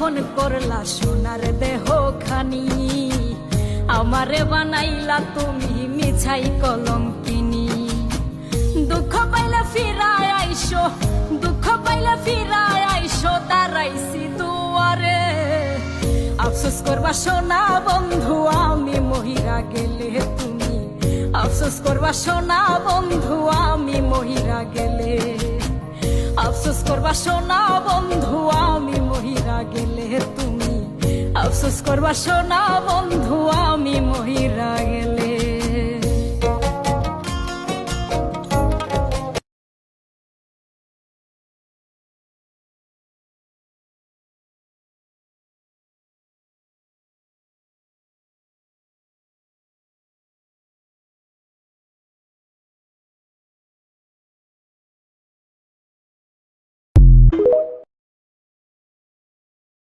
দাফন করলা সোনার দেহ খানি, আমারে বানাইলা তুমি মিছাই কলঙ্কিনী। দুঃখ পাইলে ফিরায় আইসো, দুঃখ পাইলে ফিরায় আইসো, দাঁড়াইছি দুয়ারে। আফসোস করবা সোনা বন্ধু আমি মহিরা গেলে তুমি, আফসোস করবা সোনা বন্ধু আমি মহিরা গেলে। আফসোস করবা সোনা বন্ধু আমি মহিরা গেলে তুমি, আফসোস করবা সোনা বন্ধু আমি মহিরা গেলে।